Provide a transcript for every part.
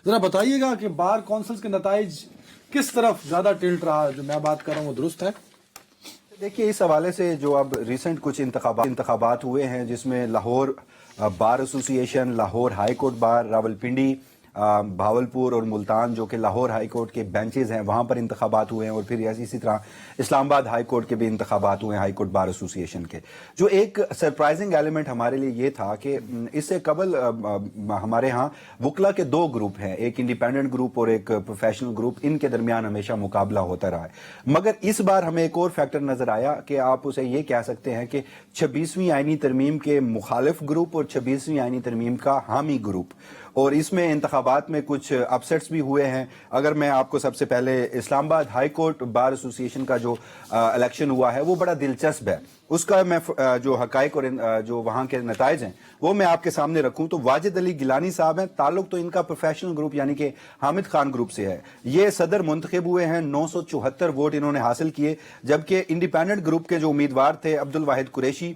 ذرا بتائیے گا کہ بار کونسلز کے نتائج کس طرف زیادہ ٹلٹ رہا، جو میں بات کر رہا ہوں وہ درست ہے؟ دیکھیے اس حوالے سے جو اب ریسنٹ کچھ انتخابات ہوئے ہیں جس میں لاہور بار ایسوسی ایشن، Lahore high court bar, Rawalpindi, Bahawalpur اور ملتان جو کہ لاہور ہائی کورٹ کے بینچز ہیں وہاں پر انتخابات ہوئے ہیں، اور پھر اسی طرح اسلام آباد ہائی کورٹ کے بھی انتخابات ہوئے ہیں، ہائی کورٹ بار ایسوسی ایشن کے۔ جو ایک سرپرائزنگ ایلیمنٹ ہمارے لیے یہ تھا کہ اس سے قبل ہمارے ہاں وکلا کے دو گروپ ہیں، ایک انڈیپینڈنٹ گروپ اور ایک پروفیشنل گروپ، ان کے درمیان ہمیشہ مقابلہ ہوتا رہا ہے۔ مگر اس بار ہمیں ایک اور فیکٹر نظر آیا کہ آپ اسے یہ کہہ سکتے ہیں کہ 26ویں آئینی ترمیم کے مخالف گروپ اور 26ویں آئینی ترمیم کا حامی گروپ، اور اس میں انتخابات میں کچھ اپسیٹس بھی ہوئے ہیں۔ اگر میں آپ کو سب سے پہلے اسلام آباد ہائی کورٹ بار ایسوسی ایشن کا جو الیکشن ہوا ہے وہ بڑا دلچسپ ہے، اس کا میں جو حقائق اور جو وہاں کے نتائج ہیں وہ میں آپ کے سامنے رکھوں تو واجد علی گیلانی صاحب ہیں، تعلق تو ان کا پروفیشنل گروپ یعنی کہ حامد خان گروپ سے ہے۔ یہ صدر منتخب ہوئے ہیں، 974 ووٹ انہوں نے حاصل کیے، جبکہ انڈیپینڈنٹ گروپ کے جو امیدوار تھے عبدالواحد قریشی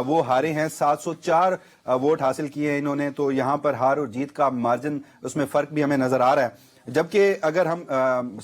وہ ہارے ہیں، 704 ووٹ حاصل کیے ہیں انہوں نے۔ تو یہاں پر ہار اور جیت کا مارجن، اس میں فرق بھی ہمیں نظر آ رہا ہے۔ جبکہ اگر ہم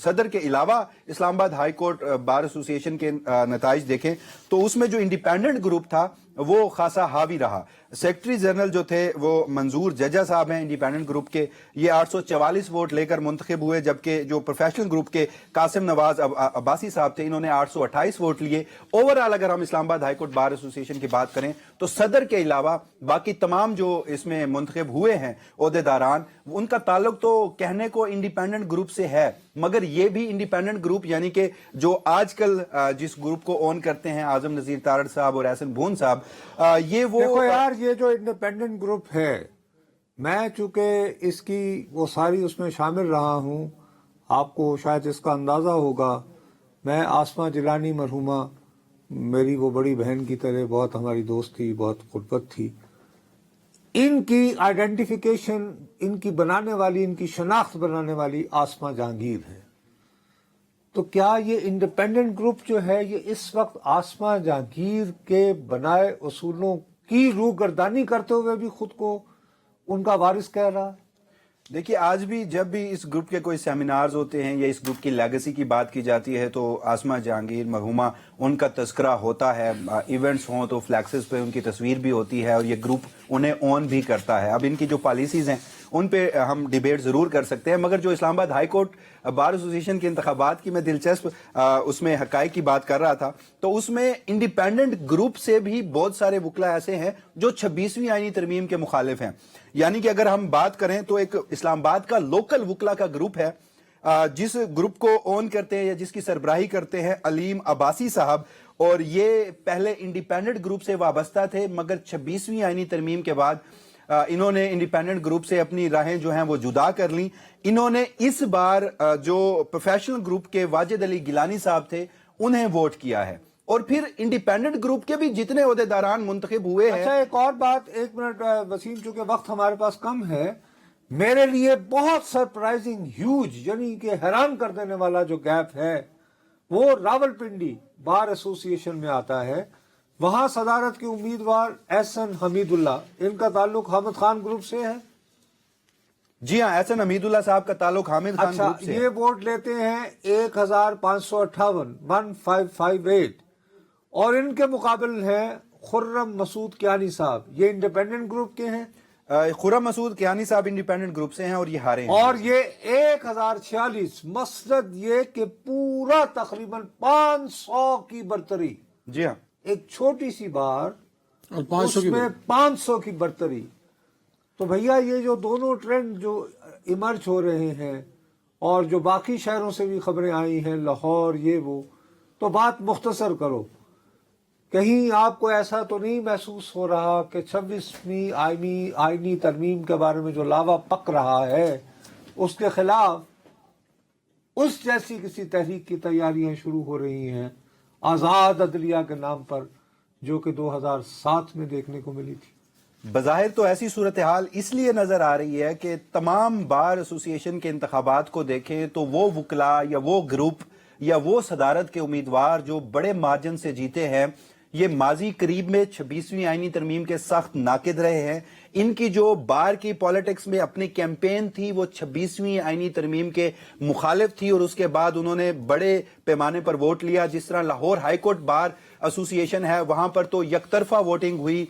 صدر کے علاوہ اسلام آباد ہائی کورٹ بار ایسوسی ایشن کے نتائج دیکھیں تو اس میں جو انڈیپینڈنٹ گروپ تھا وہ خاصا حاوی رہا۔ سیکرٹری جنرل جو تھے وہ منظور ججا صاحب ہیں انڈیپینڈنٹ گروپ کے، یہ 844 ووٹ لے کر منتخب ہوئے، جبکہ جو پروفیشنل گروپ کے قاسم نواز عباسی صاحب تھے انہوں نے 828 ووٹ لیے۔ اوورآل اگر ہم اسلام آباد ہائی کورٹ بار ایسوسی ایشن کی بات کریں تو صدر کے علاوہ باقی تمام جو اس میں منتخب ہوئے ہیں عہدیداران، ان کا تعلق تو کہنے کو انڈیپینڈنٹ گروپ سے ہے، مگر یہ بھی انڈیپینڈنٹ گروپ یعنی کہ جو آج کل جس گروپ کو اون کرتے ہیں اعظم نذیر تارڑ صاحب اور احسن بھون صاحب، یہ وہ دیکھو یار، یہ جو انڈیپینڈنٹ گروپ ہے، میں چونکہ اس کی وہ ساری اس میں شامل رہا ہوں، آپ کو شاید اس کا اندازہ ہوگا، میں آسمہ جیلانی مرحومہ میری وہ بڑی بہن کی طرح بہت ہماری دوست تھی، بہت قربت تھی، ان کی آئیڈینٹیفیکیشن، ان کی بنانے والی، ان کی شناخت بنانے والی آسمہ جہانگیر ہے۔ تو کیا یہ انڈیپینڈنٹ گروپ جو ہے یہ اس وقت آسمہ جہانگیر کے بنائے اصولوں کی روگردانی کرتے ہوئے بھی خود کو ان کا وارث کہہ رہا ہے؟ دیکھیے آج بھی جب بھی اس گروپ کے کوئی سیمینارز ہوتے ہیں یا اس گروپ کی لیگیسی کی بات کی جاتی ہے تو آسمہ جہانگیر مرحومہ ان کا تذکرہ ہوتا ہے، ایونٹس ہوں تو فلیکسز پہ ان کی تصویر بھی ہوتی ہے اور یہ گروپ انہیں اون بھی کرتا ہے۔ اب ان کی جو پالیسیز ہیں ان پہ ہم ڈیبیٹ ضرور کر سکتے ہیں، مگر جو اسلام آباد ہائی کورٹ بار ایسوسی ایشن کے انتخابات کی میں دلچسپ اس میں حقائق کی بات کر رہا تھا تو اس میں انڈیپینڈنٹ گروپ سے بھی بہت سارے وکلا ایسے ہیں جو 26ویں آئینی ترمیم کے مخالف ہیں۔ یعنی کہ اگر ہم بات کریں تو ایک اسلام آباد کا لوکل وکلا کا گروپ ہے جس گروپ کو اون کرتے ہیں یا جس کی سربراہی کرتے ہیں علیم عباسی صاحب، اور یہ پہلے انڈیپینڈنٹ گروپ سے وابستہ تھے، مگر 26ویں آئینی ترمیم کے بعد انہوں نے انڈیپینڈنٹ گروپ سے اپنی راہیں جو ہیں وہ جدا کر لیں۔ انہوں نے اس بار جو پروفیشنل گروپ کے واجد علی گیلانی صاحب تھے انہیں ووٹ کیا ہے، اور پھر انڈیپینڈنٹ گروپ کے بھی جتنے عہدیداران منتخب ہوئے ہیں۔ اچھا ایک اور بات، ایک منٹ وسیم، چونکہ وقت ہمارے پاس کم ہے، میرے لیے بہت سرپرائزنگ، ہیوج، یعنی کہ حیران کر دینے والا جو گیپ ہے وہ راولپنڈی بار ایسوسی ایشن میں آتا ہے۔ وہاں صدارت کے امیدوار احسن حمید اللہ، ان کا تعلق حامد خان گروپ سے ہے۔ جی ہاں، احسن حمید اللہ صاحب کا تعلق حامد خان اچھا، گروپ سے ہے۔ یہ ووٹ لیتے ہیں 1558 اور ان کے مقابل ہیں خرم مسعود کیانی صاحب، یہ انڈیپینڈنٹ گروپ کے ہیں۔ خرم مسعود کیانی صاحب انڈیپینڈنٹ گروپ سے ہیں اور یہ ہارے ہیں، اور یہ 1046، مقصد یہ کہ پورا تقریباً 500 کی برتری، جی ہاں، ایک چھوٹی سی بار اور 500 اس میں 500 کی برتری۔ تو بھیا یہ جو دونوں ٹرینڈ جو ایمرج ہو رہے ہیں اور جو باقی شہروں سے بھی خبریں آئی ہیں، لاہور، یہ وہ، تو بات مختصر کرو، کہیں آپ کو ایسا تو نہیں محسوس ہو رہا کہ 26ویں آئینی ترمیم کے بارے میں جو لاوا پک رہا ہے اس کے خلاف اس جیسی کسی تحریک کی تیاریاں شروع ہو رہی ہیں آزاد عدلیہ کے نام پر، جو کہ 2007 میں دیکھنے کو ملی تھی؟ بظاہر تو ایسی صورتحال اس لیے نظر آ رہی ہے کہ تمام بار ایسوسی ایشن کے انتخابات کو دیکھیں تو وہ وکلا یا وہ گروپ یا وہ صدارت کے امیدوار جو بڑے مارجن سے جیتے ہیں، یہ ماضی قریب میں 26ویں آئینی ترمیم کے سخت ناقد رہے ہیں. ان کی جو بار کی پالیٹکس میں اپنی کیمپین تھی وہ 26ویں آئینی ترمیم کے مخالف تھی، اور اس کے بعد انہوں نے بڑے پیمانے پر ووٹ لیا. جس طرح لاہور ہائی کورٹ بار ایسوسی ایشن ہے وہاں پر تو یک طرفہ ووٹنگ ہوئی.